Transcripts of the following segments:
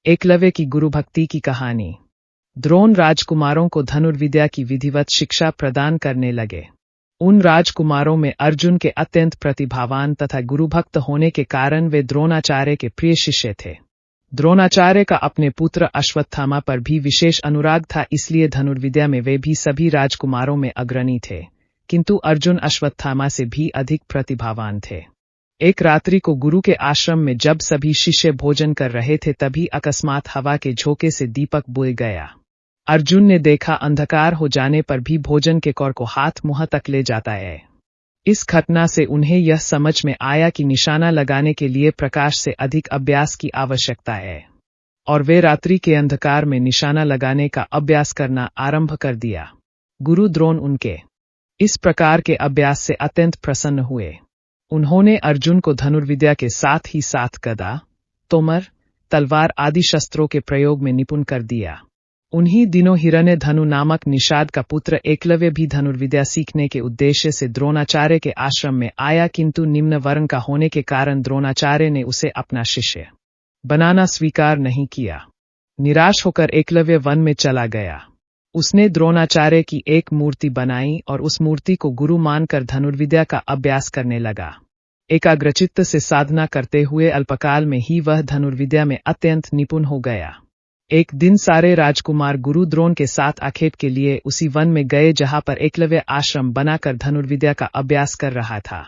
एकलव्य की गुरुभक्ति की कहानी। द्रोण राजकुमारों को धनुर्विद्या की विधिवत शिक्षा प्रदान करने लगे। उन राजकुमारों में अर्जुन के अत्यंत प्रतिभावान तथा गुरुभक्त होने के कारण वे द्रोणाचार्य के प्रिय शिष्य थे। द्रोणाचार्य का अपने पुत्र अश्वत्थामा पर भी विशेष अनुराग था, इसलिए धनुर्विद्या में वे भी सभी राजकुमारों में अग्रणी थे, किंतु अर्जुन अश्वत्थामा से भी अधिक प्रतिभावान थे। एक रात्रि को गुरु के आश्रम में जब सभी शिष्य भोजन कर रहे थे, तभी अकस्मात हवा के झोंके से दीपक बुझ गया। अर्जुन ने देखा अंधकार हो जाने पर भी भोजन के कौर को हाथ मुंह तक ले जाता है। इस घटना से उन्हें यह समझ में आया कि निशाना लगाने के लिए प्रकाश से अधिक अभ्यास की आवश्यकता है, और वे रात्रि के अंधकार में निशाना लगाने का अभ्यास करना आरंभ कर दिया। गुरु द्रोण उनके इस प्रकार के अभ्यास से अत्यंत प्रसन्न हुए। उन्होंने अर्जुन को धनुर्विद्या के साथ ही साथ गदा, तोमर, तलवार आदि शस्त्रों के प्रयोग में निपुण कर दिया। उन्हीं दिनों हिरण्य धनु नामक निषाद का पुत्र एकलव्य भी धनुर्विद्या सीखने के उद्देश्य से द्रोणाचार्य के आश्रम में आया, किंतु निम्न वर्ण का होने के कारण द्रोणाचार्य ने उसे अपना शिष्य बनाना स्वीकार नहीं किया। निराश होकर एकलव्य वन में चला गया। उसने द्रोणाचार्य की एक मूर्ति बनाई और उस मूर्ति को गुरु मानकर धनुर्विद्या का अभ्यास करने लगा। एकाग्रचित्त से साधना करते हुए अल्पकाल में ही वह धनुर्विद्या में अत्यंत निपुण हो गया। एक दिन सारे राजकुमार गुरु द्रोण के साथ आखेट के लिए उसी वन में गए जहां पर एकलव्य आश्रम बनाकर धनुर्विद्या का अभ्यास कर रहा था।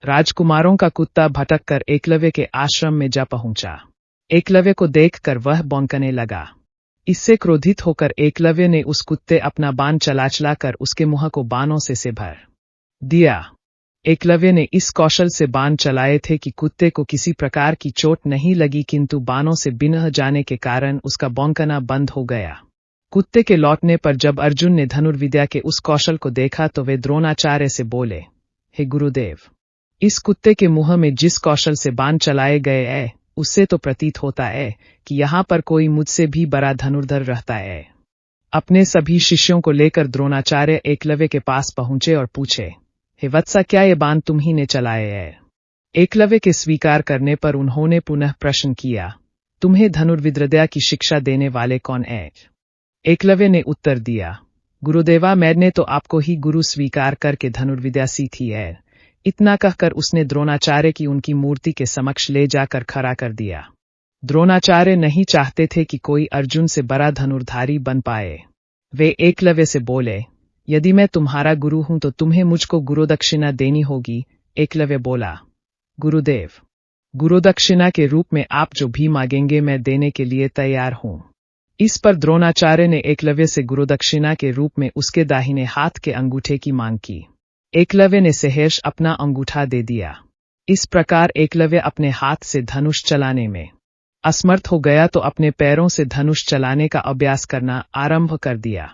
राजकुमारों का कुत्ता भटक कर एकलव्य के आश्रम में जा पहुंचा। एकलव्य को देखकर वह भौंकने लगा। इससे क्रोधित होकर एकलव्य ने उस कुत्ते अपना बाण चला कर उसके मुंह को बाणों से भर दिया। एकलव्य ने इस कौशल से बाण चलाए थे कि कुत्ते को किसी प्रकार की चोट नहीं लगी, किंतु बाणों से बिन्ह जाने के कारण उसका भौंकना बंद हो गया। कुत्ते के लौटने पर जब अर्जुन ने धनुर्विद्या के उस कौशल को देखा तो वे द्रोणाचार्य से बोले, हे गुरुदेव, इस कुत्ते के मुंह में जिस कौशल से बाण चलाए गए हैं, उससे तो प्रतीत होता है कि यहाँ पर कोई मुझसे भी बड़ा धनुर्धर रहता है। अपने सभी शिष्यों को लेकर द्रोणाचार्य एकलव्य के पास पहुंचे और पूछे, हे वत्सा, क्या ये बाण तुम ही ने चलाए हैं? एकलव्य के स्वीकार करने पर उन्होंने पुनः प्रश्न किया, तुम्हें धनुर्विद्या की शिक्षा देने वाले कौन है? एकलव्य ने उत्तर दिया, गुरुदेवा, मैंने तो आपको ही गुरु स्वीकार करके धनुर्विद्या सीखी है। इतना कहकर उसने द्रोणाचार्य की उनकी मूर्ति के समक्ष ले जाकर खड़ा कर दिया। द्रोणाचार्य नहीं चाहते थे कि कोई अर्जुन से बड़ा धनुर्धारी बन पाए। वे एकलव्य से बोले, यदि मैं तुम्हारा गुरु हूं तो तुम्हें मुझको गुरुदक्षिणा देनी होगी। एकलव्य बोला, गुरुदेव, गुरुदक्षिणा के रूप में आप जो भी मांगेंगे मैं देने के लिए तैयार हूं। इस पर द्रोणाचार्य ने एकलव्य से गुरुदक्षिणा के रूप में उसके दाहिने हाथ के अंगूठे की मांग की। एकलव्य ने सहर्ष अपना अंगूठा दे दिया। इस प्रकार एकलव्य अपने हाथ से धनुष चलाने में असमर्थ हो गया तो अपने पैरों से धनुष चलाने का अभ्यास करना आरंभ कर दिया।